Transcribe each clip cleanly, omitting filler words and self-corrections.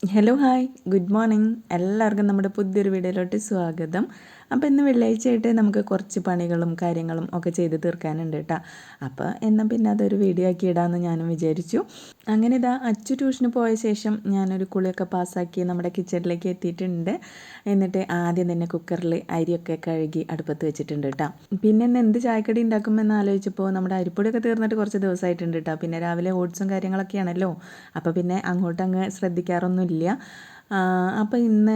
Hello hi good morning. എല്ലാവർക്കും നമ്മുടെ പുതിയൊരു വീഡിയോയിലോട്ട് സ്വാഗതം. അപ്പോൾ ഇന്ന് വെള്ളിയാഴ്ചയായിട്ട് നമുക്ക് കുറച്ച് പണികളും കാര്യങ്ങളും ഒക്കെ ചെയ്ത് തീർക്കാനുണ്ട് കേട്ടോ. അപ്പോൾ എന്നാൽ പിന്നെ അതൊരു വീഡിയോ ആക്കി ഇടാമെന്ന് ഞാനും വിചാരിച്ചു. അങ്ങനെ ഇതാ അച്ചു ട്യൂഷന് പോയ ശേഷം ഞാനൊരു കുളിയൊക്കെ പാസ്സാക്കി നമ്മുടെ കിച്ചണിലേക്ക് എത്തിയിട്ടുണ്ട്. എന്നിട്ട് ആദ്യം തന്നെ കുക്കറിൽ അരിയൊക്കെ കഴുകി അടുപ്പത്ത് വെച്ചിട്ടുണ്ട് കേട്ടോ. പിന്നെ ഇന്ന് എന്ത് ചായക്കടി ഉണ്ടാക്കുമെന്ന് ആലോചിച്ചപ്പോൾ നമ്മുടെ അരിപ്പൊടിയൊക്കെ തീർന്നിട്ട് കുറച്ച് ദിവസമായിട്ടുണ്ട് കേട്ടോ. പിന്നെ രാവിലെ ഓട്സും കാര്യങ്ങളൊക്കെയാണല്ലോ, അപ്പോൾ പിന്നെ അങ്ങോട്ടങ്ങ് ശ്രദ്ധിക്കാറൊന്നുമില്ല. അപ്പോൾ ഇന്ന്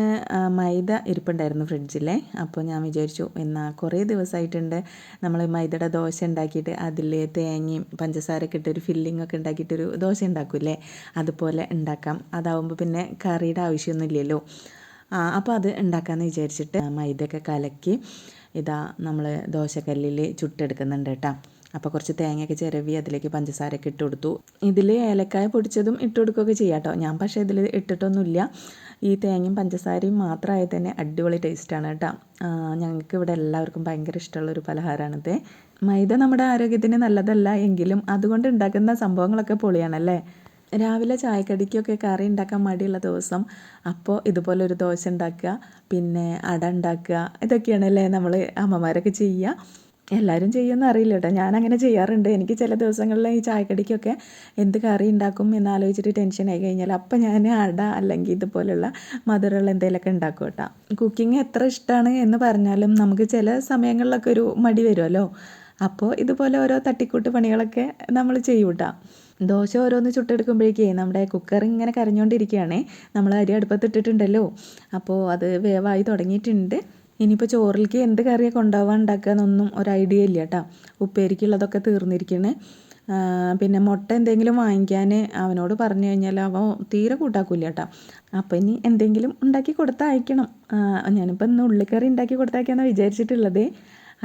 മൈദ ഇരിപ്പുണ്ടായിരുന്നു ഫ്രിഡ്ജിലെ. അപ്പോൾ ഞാൻ വിചാരിച്ചു എന്നാൽ കുറേ ദിവസമായിട്ടുണ്ട് നമ്മൾ മൈദയുടെ ദോശ ഉണ്ടാക്കിയിട്ട് അതിൽ തേങ്ങയും പഞ്ചസാരയൊക്കെ ഇട്ടൊരു ഫില്ലിംഗ് ഒക്കെ ഉണ്ടാക്കിയിട്ടൊരു ദോശ ഉണ്ടാക്കില്ലേ, അതുപോലെ ഉണ്ടാക്കാം. അതാവുമ്പോൾ പിന്നെ കറിയുടെ ആവശ്യമൊന്നുമില്ലല്ലോ. അപ്പോൾ അത് ഉണ്ടാക്കാമെന്ന് വിചാരിച്ചിട്ട് മൈദയൊക്കെ കലക്കി ഇതാ നമ്മൾ ദോശക്കല്ലിൽ ചുട്ടെടുക്കുന്നുണ്ട് കേട്ടോ. അപ്പോൾ കുറച്ച് തേങ്ങയൊക്കെ ചിരവി അതിലേക്ക് പഞ്ചസാരയൊക്കെ ഇട്ട് കൊടുത്തു. ഇതിൽ ഏലക്കായ പൊടിച്ചതും ഇട്ട് കൊടുക്കുകയൊക്കെ ചെയ്യാം കേട്ടോ. ഞാൻ പക്ഷേ ഇതിൽ ഇട്ടിട്ടൊന്നുമില്ല. ഈ തേങ്ങയും പഞ്ചസാരയും മാത്രമായി തന്നെ അടിപൊളി ടേസ്റ്റാണ് കേട്ടോ. ഞങ്ങൾക്ക് ഇവിടെ എല്ലാവർക്കും ഭയങ്കര ഇഷ്ടമുള്ളൊരു പലഹാരമാണിത്. മൈദ നമ്മുടെ ആരോഗ്യത്തിന് നല്ലതല്ല എങ്കിലും അതുകൊണ്ട് ഉണ്ടാക്കുന്ന സംഭവങ്ങളൊക്കെ പൊളിയാണല്ലേ. രാവിലെ ചായക്കടിക്കൊക്കെ കറി ഉണ്ടാക്കാൻ മടിയുള്ള ദിവസം അപ്പോൾ ഇതുപോലെ ഒരു ദോശ ഉണ്ടാക്കുക, പിന്നെ അട ഉണ്ടാക്കുക, ഇതൊക്കെയാണല്ലേ നമ്മൾ അമ്മമാരൊക്കെ ചെയ്യുക. എല്ലാവരും ചെയ്യുമെന്ന് അറിയില്ല കേട്ടോ, ഞാനങ്ങനെ ചെയ്യാറുണ്ട്. എനിക്ക് ചില ദിവസങ്ങളിൽ ഈ ചായക്കടിക്കൊക്കെ എന്ത് കറി ഉണ്ടാക്കും എന്നാലോചിച്ചിട്ട് ടെൻഷനായി കഴിഞ്ഞാൽ അപ്പം ഞാൻ അട അല്ലെങ്കിൽ ഇതുപോലുള്ള മധുരമുള്ള എന്തെങ്കിലുമൊക്കെ ഉണ്ടാക്കും കേട്ടോ. കുക്കിംഗ് എത്ര ഇഷ്ടമാണ് എന്ന് പറഞ്ഞാലും നമുക്ക് ചില സമയങ്ങളിലൊക്കെ ഒരു മടി വരുമല്ലോ. അപ്പോൾ ഇതുപോലെ ഓരോ തട്ടിക്കൂട്ട് പണികളൊക്കെ നമ്മൾ ചെയ്യും കേട്ടോ. ദോശ ഓരോന്ന് ചുട്ടെടുക്കുമ്പോഴേക്കേ നമ്മുടെ കുക്കർ ഇങ്ങനെ കരഞ്ഞുകൊണ്ടിരിക്കുകയാണേ. നമ്മൾ അരി അടുപ്പത്തിട്ടിട്ടുണ്ടല്ലോ, അപ്പോൾ അത് വേവായി തുടങ്ങിയിട്ടുണ്ട്. ഇനിയിപ്പോൾ ചോറിലേക്ക് എന്ത് കറിയൊക്കെ കൊണ്ടുപോകാൻ ഉണ്ടാക്കുക എന്നൊന്നും ഒരു ഐഡിയ ഇല്ല കേട്ടോ. ഉപ്പേരിക്കുള്ളതൊക്കെ തീർന്നിരിക്കണേ. പിന്നെ മുട്ട എന്തെങ്കിലും വാങ്ങിക്കാൻ അവനോട് പറഞ്ഞു കഴിഞ്ഞാൽ അവൻ തീരെ കൂട്ടാക്കില്ല കേട്ടോ. അപ്പോൾ ഇനി എന്തെങ്കിലും ഉണ്ടാക്കി കൊടുത്തയക്കണം. ഞാനിപ്പോൾ ഇന്ന് ഉള്ളിക്കറി ഉണ്ടാക്കി കൊടുത്തയക്കാമെന്നാണ് വിചാരിച്ചിട്ടുള്ളത്.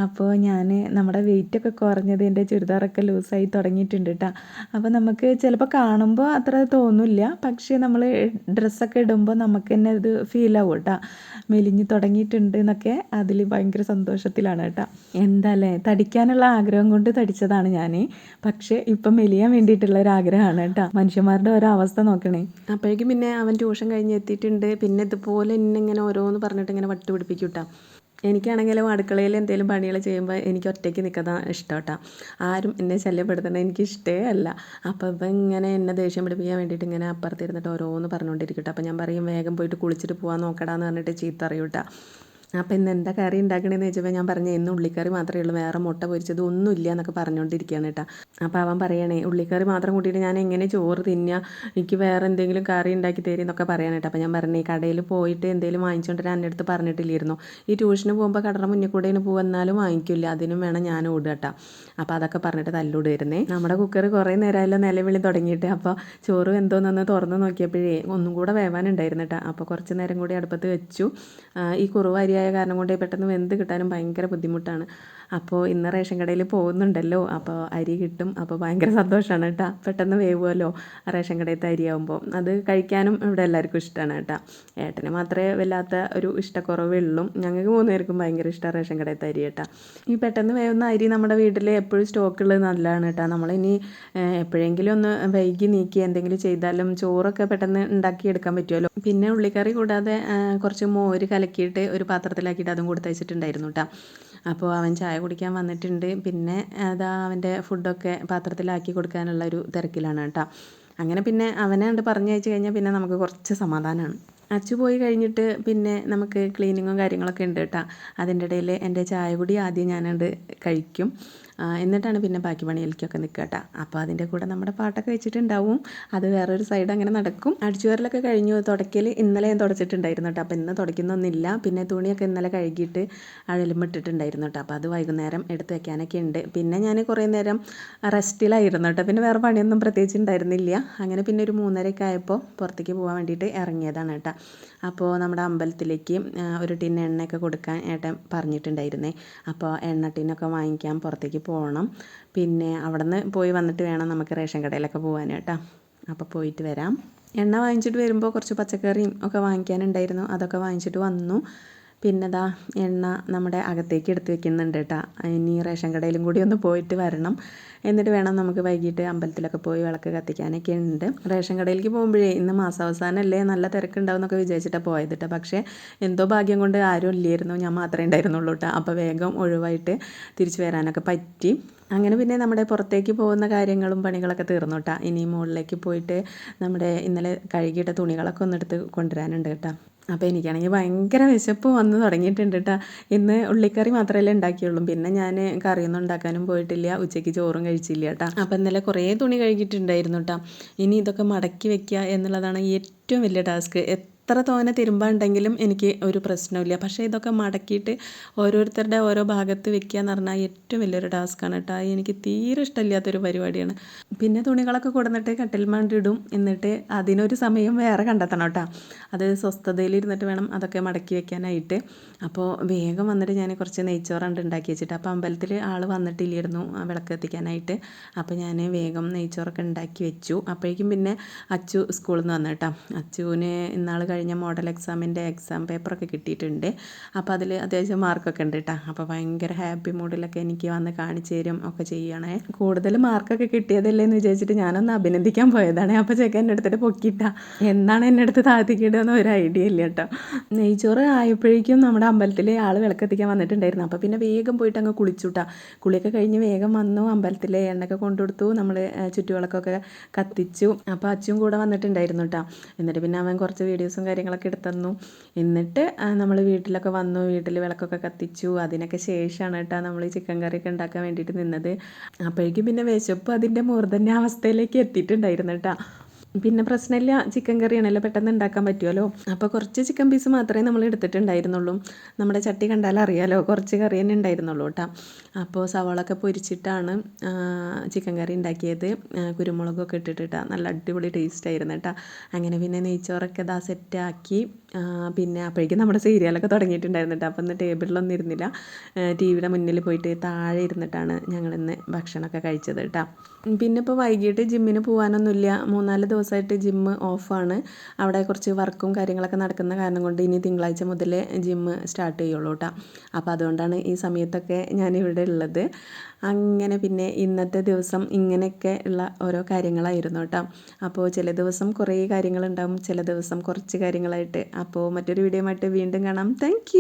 അപ്പോൾ ഞാൻ നമ്മുടെ വെയിറ്റൊക്കെ കുറഞ്ഞത്, എൻ്റെ ചുരിദാറൊക്കെ ലൂസായി തുടങ്ങിയിട്ടുണ്ട് കേട്ടോ. അപ്പോൾ നമുക്ക് ചിലപ്പോൾ കാണുമ്പോൾ അത്ര തോന്നില്ല, പക്ഷേ നമ്മൾ ഡ്രസ്സൊക്കെ ഇടുമ്പോൾ നമുക്ക് തന്നെ ഇത് ഫീലാവും കേട്ടോ. മെലിഞ്ഞ് തുടങ്ങിയിട്ടുണ്ട് എന്നൊക്കെ അതിൽ ഭയങ്കര സന്തോഷത്തിലാണ് കേട്ടോ. എന്താല്ലേ, തടിക്കാനുള്ള ആഗ്രഹം കൊണ്ട് തടിച്ചതാണ് ഞാൻ, പക്ഷേ ഇപ്പം മെലിയാൻ വേണ്ടിയിട്ടുള്ള ഒരു ആഗ്രഹമാണ് കേട്ടോ. മനുഷ്യന്മാരുടെ ഓരോ അവസ്ഥ നോക്കണേ. അപ്പോഴേക്കും പിന്നെ അവൻ ട്യൂഷൻ കഴിഞ്ഞ് എത്തിയിട്ടുണ്ട്. പിന്നെ ഇതുപോലെ ഇങ്ങനെ ഓരോന്ന് പറഞ്ഞിട്ട് ഇങ്ങനെ വട്ടുപിടിപ്പിക്കും കേട്ടോ. എനിക്കാണെങ്കിലും അടുക്കളയിൽ എന്തെങ്കിലും പണികൾ ചെയ്യുമ്പോൾ എനിക്ക് ഒറ്റയ്ക്ക് നിൽക്കുന്നത് ഇഷ്ടം കേട്ടോ. ആരും എന്നെ ശല്യപ്പെടുത്തുന്നത് എനിക്ക് ഇഷ്ടമേ അല്ല. അപ്പോൾ ഇപ്പം ഇങ്ങനെ എന്നെ ദേഷ്യം പിടിപ്പിക്കാൻ വേണ്ടിയിട്ട് ഇങ്ങനെ അപ്പുറത്തിരുന്നിട്ട് ഓരോന്ന് പറഞ്ഞുകൊണ്ടിരിക്കട്ടെ. അപ്പോൾ ഞാൻ പറയും വേഗം പോയിട്ട് കുളിച്ചിട്ട് പോകാൻ നോക്കടാന്ന് പറഞ്ഞിട്ട് ചീത്ത അറിയും കേട്ടോ. അപ്പോൾ ഇന്ന് എന്താ കറി ഉണ്ടാക്കണേന്ന് ചോദിച്ചപ്പോൾ ഞാൻ പറഞ്ഞു ഇന്ന് ഉള്ളിക്കറി മാത്രമേ ഉള്ളൂ, വേറെ മുട്ട പൊരിച്ചത് ഒന്നുമില്ല എന്നൊക്കെ പറഞ്ഞുകൊണ്ടിരിക്കുകയാണ് കേട്ടോ. അപ്പോൾ അവൻ പറയണേ ഉള്ളിക്കറി മാത്രം കൂട്ടിയിട്ട് ഞാൻ എങ്ങനെ ചോറ് തിന്നുക, എനിക്ക് വേറെ എന്തെങ്കിലും കറി ഉണ്ടാക്കി തരും എന്നൊക്കെ പറയാൻ കേട്ടോ. അപ്പോൾ ഞാൻ പറഞ്ഞു കടയിൽ പോയിട്ട് എന്തെങ്കിലും വാങ്ങിച്ചുകൊണ്ടിരാൻ എൻ്റെ അടുത്ത് പറഞ്ഞിട്ടില്ലായിരുന്നു. ഈ ട്യൂഷന് പോകുമ്പോൾ കടയുടെ മുന്നിൽ കൂടെ പോകുന്നാലും വാങ്ങിക്കില്ല, അതിനും വേണം ഞാൻ ഓടുക കേട്ടോ. അപ്പോൾ അതൊക്കെ പറഞ്ഞിട്ട് തല്ലൂടുവരുന്നേ. നമ്മുടെ കുക്കർ കുറേ നേരമായല്ലോ നിലവിളി തുടങ്ങിയിട്ട്. അപ്പോൾ ചോറ് എന്തോന്നൊന്ന് തുറന്ന് നോക്കിയപ്പോഴേ ഒന്നും കൂടെ വേവാനുണ്ടായിരുന്നു കേട്ടോ. അപ്പോൾ കുറച്ച് നേരം കൂടി അടുപ്പത്ത് വെച്ചു. ഈ കുറുവരിയായ കാരണം കൊണ്ട് പെട്ടെന്ന് വെന്ത് കിട്ടാനും ഭയങ്കര ബുദ്ധിമുട്ടാണ്. അപ്പോൾ ഇന്ന് റേഷൻ കടയിൽ പോകുന്നുണ്ടല്ലോ, അപ്പോൾ അരി കിട്ടും. അപ്പോൾ ഭയങ്കര സന്തോഷമാണ് കേട്ടോ. പെട്ടെന്ന് വേവുമല്ലോ റേഷൻ കടയിലത്തെ അരിയാവുമ്പോൾ. അത് കഴിക്കാനും ഇവിടെ എല്ലാവർക്കും ഇഷ്ടമാണ് കേട്ടോ. ഏട്ടന് മാത്രമേ വല്ലാത്ത ഒരു ഇഷ്ടക്കുറവേ ഉള്ളൂ. ഞങ്ങൾക്ക് 3 പേർക്കും ഭയങ്കര ഇഷ്ടമാണ് റേഷൻ കടയിലത്തെ അരി കേട്ടോ. ഈ പെട്ടെന്ന് വേവുന്ന അരി നമ്മുടെ വീട്ടിൽ എപ്പോഴും സ്റ്റോക്കുള്ളത് നല്ലതാണ് കേട്ടോ. നമ്മളിനി എപ്പോഴെങ്കിലും ഒന്ന് വൈകി നീക്കി എന്തെങ്കിലും ചെയ്താലും ചോറൊക്കെ പെട്ടെന്ന് ഉണ്ടാക്കിയെടുക്കാൻ പറ്റുമല്ലോ. പിന്നെ ഉള്ളിക്കറി കൂടാതെ കുറച്ച് മോര് കലക്കിയിട്ട് ഒരു പാത്രത്തിലാക്കിയിട്ട് അതും കൊടുത്തയച്ചിട്ടുണ്ടായിരുന്നു കേട്ടോ. അപ്പോൾ അവൻ ചായ കുടിക്കാൻ വന്നിട്ടുണ്ട്. പിന്നെ അതാ അവൻ്റെ ഫുഡൊക്കെ പാത്രത്തിലാക്കി കൊടുക്കാനുള്ള ഒരു തിരക്കിലാണ് കേട്ടോ. അങ്ങനെ പിന്നെ അവനെ കണ്ട് പറഞ്ഞയച്ച് കഴിഞ്ഞാൽ പിന്നെ നമുക്ക് കുറച്ച് സമാധാനമാണ്. അച്ചു പോയി കഴിഞ്ഞിട്ട് പിന്നെ നമുക്ക് ക്ലീനിങ്ങും കാര്യങ്ങളൊക്കെ ഉണ്ട് കേട്ടോ. അതിൻ്റെ ഇടയിൽ എൻ്റെ ചായ കുടി ആദ്യം ഞാനത് കഴിക്കും, എന്നിട്ടാണ് പിന്നെ ബാക്കി പണിയിലേക്കൊക്കെ നിൽക്കുക കേട്ടോ. അപ്പോൾ അതിൻ്റെ കൂടെ നമ്മുടെ പാട്ടൊക്കെ വെച്ചിട്ടുണ്ടാവും, അത് വേറൊരു സൈഡ് അങ്ങനെ നടക്കും. അടിച്ചുവാരലൊക്കെ കഴിഞ്ഞു. തുടയ്ക്കൽ ഇന്നലെ ഞാൻ തുടച്ചിട്ടുണ്ടായിരുന്നു കേട്ടോ. അപ്പോൾ ഇന്ന് തുടയ്ക്കുന്നൊന്നുമില്ല. പിന്നെ തുണിയൊക്കെ ഇന്നലെ കഴുകിയിട്ട് അഴലുമിട്ടിട്ടുണ്ടായിരുന്നു കേട്ടോ. അപ്പോൾ അത് വൈകുന്നേരം എടുത്ത് വെക്കാനൊക്കെ ഉണ്ട്. പിന്നെ ഞാൻ കുറേ നേരം റെസ്റ്റിലായിരുന്നു കേട്ടോ. പിന്നെ വേറെ പണിയൊന്നും പ്രത്യേകിച്ച് ഉണ്ടായിരുന്നില്ല. അങ്ങനെ പിന്നെ ഒരു 3:30 ആയപ്പോൾ പുറത്തേക്ക് പോകാൻ വേണ്ടിയിട്ട് ഇറങ്ങിയതാണ് കേട്ടോ. അപ്പോൾ നമ്മുടെ അമ്പലത്തിലേക്ക് ഒരു ടിൻ എണ്ണയൊക്കെ കൊടുക്കാൻ ഏട്ടൻ പറഞ്ഞിട്ടുണ്ടായിരുന്നേ. അപ്പോൾ എണ്ണ ടിന്നൊക്കെ വാങ്ങിക്കാൻ പുറത്തേക്ക് പോകണം. പിന്നെ അവിടെ നിന്ന് പോയി വന്നിട്ട് വേണം നമുക്ക് റേഷൻ കടയിലൊക്കെ പോകാൻ കേട്ടോ. അപ്പോൾ പോയിട്ട് വരാം. എണ്ണ വാങ്ങിച്ചിട്ട് വരുമ്പോൾ കുറച്ച് പച്ചക്കറിയും ഒക്കെ വാങ്ങിക്കാനുണ്ടായിരുന്നു, അതൊക്കെ വാങ്ങിച്ചിട്ട് വന്നു. പിന്നെ ദാ എണ്ണ നമ്മുടെ അകത്തേക്ക് എടുത്ത് വെക്കുന്നുണ്ട് കേട്ടോ. ഇനി റേഷൻ കടയിലും കൂടി ഒന്ന് പോയിട്ട് വരണം. എന്നിട്ട് വേണം നമുക്ക് വൈകിട്ട് അമ്പലത്തിലൊക്കെ പോയി വിളക്ക് കത്തിക്കാനൊക്കെ ഉണ്ട്. റേഷൻ കടയിലേക്ക് പോകുമ്പോഴേ ഇന്ന് മാസാവസാനമല്ലേ, നല്ല തിരക്കുണ്ടാവും എന്നൊക്കെ വിചാരിച്ചിട്ടാണ് പോയത് കേട്ടോ. പക്ഷേ എന്തോ ഭാഗ്യം കൊണ്ട് ആരും ഇല്ലായിരുന്നു, ഞാൻ മാത്രമേ ഉണ്ടായിരുന്നുള്ളൂ കേട്ടോ. അപ്പോൾ വേഗം ഒഴിവായിട്ട് തിരിച്ചു വരാനൊക്കെ പറ്റി. അങ്ങനെ പിന്നെ നമ്മുടെ പുറത്തേക്ക് പോകുന്ന കാര്യങ്ങളും പണികളൊക്കെ തീർന്നു കേട്ടോ. ഇനി മുകളിലേക്ക് പോയിട്ട് നമ്മുടെ ഇന്നലെ കഴുകിയിട്ട തുണികളൊക്കെ ഒന്ന് എടുത്ത് കൊണ്ടുവരാനുണ്ട് കേട്ടോ. അപ്പോൾ എനിക്കാണെങ്കിൽ ഭയങ്കര വിശപ്പ് വന്ന് തുടങ്ങിയിട്ടുണ്ട് കേട്ടോ. ഇന്ന് ഉള്ളിക്കറി മാത്രമല്ലേ ഉണ്ടാക്കിയുള്ളൂ, പിന്നെ ഞാൻ കറിയൊന്നും ഉണ്ടാക്കാനും പോയിട്ടില്ല, ഉച്ചയ്ക്ക് ചോറും കഴിച്ചില്ല കേട്ടോ. അപ്പോൾ ഇന്നലെ കുറേ തുണി കഴുകിയിട്ടുണ്ടായിരുന്നു കേട്ടോ. ഇനി ഇതൊക്കെ മടക്കി വെക്കുക എന്നുള്ളതാണ് ഏറ്റവും വലിയ ടാസ്ക്. എത്ര തോനെ തിരുമ്പാണ്ടെങ്കിലും എനിക്ക് ഒരു പ്രശ്നമില്ല. പക്ഷേ ഇതൊക്കെ മടക്കിയിട്ട് ഓരോരുത്തരുടെ ഓരോ ഭാഗത്ത് വെക്കുക എന്ന് പറഞ്ഞാൽ ഏറ്റവും വലിയൊരു ടാസ്ക്കാണ് കേട്ടോ. എനിക്ക് തീരെ ഇഷ്ടമില്ലാത്തൊരു പരിപാടിയാണ്. പിന്നെ തുണികളൊക്കെ കൊടുന്നിട്ട് കട്ടിൽമാണ്ടിടും, എന്നിട്ട് അതിനൊരു സമയം വേറെ കണ്ടെത്തണം കേട്ടോ. അത് സ്വസ്ഥതയിലിരുന്നിട്ട് വേണം അതൊക്കെ മടക്കി വെക്കാനായിട്ട്. അപ്പോൾ വേഗം വന്നിട്ട് ഞാൻ കുറച്ച് നെയ്ച്ചോറുണ്ട് ഉണ്ടാക്കി വെച്ചിട്ട്. അപ്പോൾ അമ്പലത്തിൽ ആൾ വന്നിട്ടില്ലായിരുന്നു വിളക്ക് എത്തിക്കാനായിട്ട്. അപ്പോൾ ഞാൻ വേഗം നെയ്ച്ചോറൊക്കെ ഉണ്ടാക്കി വെച്ചു. അപ്പോഴേക്കും പിന്നെ അച്ചു സ്കൂളിൽ നിന്ന് വന്നു കേട്ടോ. അച്ചുവിന് ഇന്നാൾ കഴിഞ്ഞ മോഡൽ എക്സാമിൻ്റെ എക്സാം പേപ്പറൊക്കെ കിട്ടിയിട്ടുണ്ട്. അപ്പോൾ അതിൽ അത്യാവശ്യം മാർക്കൊക്കെ ഉണ്ട് കേട്ടോ. അപ്പോൾ ഭയങ്കര ഹാപ്പി മൂഡിലൊക്കെ എനിക്ക് വന്ന് കാണിച്ചു തരും ഒക്കെ ചെയ്യണേ. കൂടുതൽ മാർക്കൊക്കെ കിട്ടിയതല്ലേ എന്ന് വിചാരിച്ചിട്ട് ഞാനൊന്ന് അഭിനന്ദിക്കാൻ പോയതാണ്. അപ്പോൾ ചെക്കൻ എൻ്റെ അടുത്തിട്ട് പൊക്കിയിട്ട എന്താണ് എന്നെ അടുത്ത് താഴ്ത്തിക്കിടുകയെന്ന് ഒരു ഐഡിയ ഇല്ല കേട്ടോ. നെയ്ച്ചോറ് ആയപ്പോഴേക്കും നമ്മുടെ അമ്പലത്തിൽ ആൾ വിളക്കെത്തിക്കാൻ വന്നിട്ടുണ്ടായിരുന്നു. അപ്പോൾ പിന്നെ വേഗം പോയിട്ട് അങ്ങ് കുളിച്ചുട്ടാ. കുളിയൊക്കെ കഴിഞ്ഞ് വേഗം വന്നു, അമ്പലത്തിലെ എണ്ണയൊക്കെ കൊണ്ടുകൊടുത്തു, നമ്മൾ ചുറ്റുവിളക്കൊക്കെ കത്തിച്ചു. അപ്പോൾ അച്ഛനും കൂടെ വന്നിട്ടുണ്ടായിരുന്നു കേട്ടോ. എന്നിട്ട് പിന്നെ അവൻ കുറച്ച് വീഡിയോസും കാര്യങ്ങളൊക്കെ എടുത്തന്നു. എന്നിട്ട് നമ്മൾ വീട്ടിലൊക്കെ വന്നു, വീട്ടിൽ വിളക്കൊക്കെ കത്തിച്ചു. അതിനൊക്കെ ശേഷമാണ് കേട്ടോ നമ്മൾ ഈ ചിക്കൻ കറിയൊക്കെ ഉണ്ടാക്കാൻ വേണ്ടിയിട്ട് നിന്നത്. അപ്പോഴേക്കും പിന്നെ വിശപ്പ് അതിൻ്റെ മൂർധന്യ അവസ്ഥയിലേക്ക് എത്തിയിട്ടുണ്ടായിരുന്നു കേട്ടോ. പിന്നെ പ്രശ്നമില്ല, ചിക്കൻ കറിയാണല്ലോ, പെട്ടെന്ന് ഉണ്ടാക്കാൻ പറ്റുമല്ലോ. അപ്പോൾ കുറച്ച് ചിക്കൻ പീസ് മാത്രമേ നമ്മൾ എടുത്തിട്ടുണ്ടായിരുന്നുള്ളൂ. നമ്മുടെ ചട്ടി കണ്ടാൽ അറിയാലോ, കുറച്ച് കറി തന്നെ ഉണ്ടായിരുന്നുള്ളൂ കേട്ടോ. അപ്പോൾ സവാളൊക്കെ പൊരിച്ചിട്ടാണ് ചിക്കൻ കറി ഉണ്ടാക്കിയത്, കുരുമുളകൊക്കെ ഇട്ടിട്ടാ. നല്ല അടിപൊളി ടേസ്റ്റ് ആയിരുന്നു കേട്ടോ. അങ്ങനെ പിന്നെ നെയ്ച്ചോറൊക്കെ ഇതാ സെറ്റാക്കി. പിന്നെ അപ്പോഴേക്കും നമ്മുടെ സീരിയലൊക്കെ തുടങ്ങിയിട്ടുണ്ടായിരുന്നു കേട്ടോ. അപ്പോൾ ഇന്ന് ടേബിളിലൊന്നും ഇരുന്നില്ല, ടി വിയുടെ മുന്നിൽ പോയിട്ട് താഴെ ഇരുന്നിട്ടാണ് ഞങ്ങളിന്ന് ഭക്ഷണമൊക്കെ കഴിച്ചത് കേട്ടോ. പിന്നെ ഇപ്പോൾ വൈകിട്ട് ജിമ്മിന് പോകാനൊന്നുമില്ല, 3-4 ദിവസമായിട്ട് ജിമ്മ് ഓഫാണ്. അവിടെ കുറച്ച് വർക്കും കാര്യങ്ങളൊക്കെ നടക്കുന്ന കാരണം കൊണ്ട് ഇനി തിങ്കളാഴ്ച മുതലേ ജിമ്മ് സ്റ്റാർട്ട് ചെയ്യുള്ളൂ കേട്ടോ. അപ്പോൾ അതുകൊണ്ടാണ് ഈ സമയത്തൊക്കെ ഞാനിവിടെ ഉള്ളത്. അങ്ങനെ പിന്നെ ഇന്നത്തെ ദിവസം ഇങ്ങനെയൊക്കെ ഉള്ള ഓരോ കാര്യങ്ങളായിരുന്നു കേട്ടോ. അപ്പോൾ ചില ദിവസം കുറേ കാര്യങ്ങളുണ്ടാവും, ചില ദിവസം കുറച്ച് കാര്യങ്ങളായിട്ട്. അപ്പോൾ മറ്റൊരു വീഡിയോ ആയിട്ട് വീണ്ടും കാണാം. താങ്ക്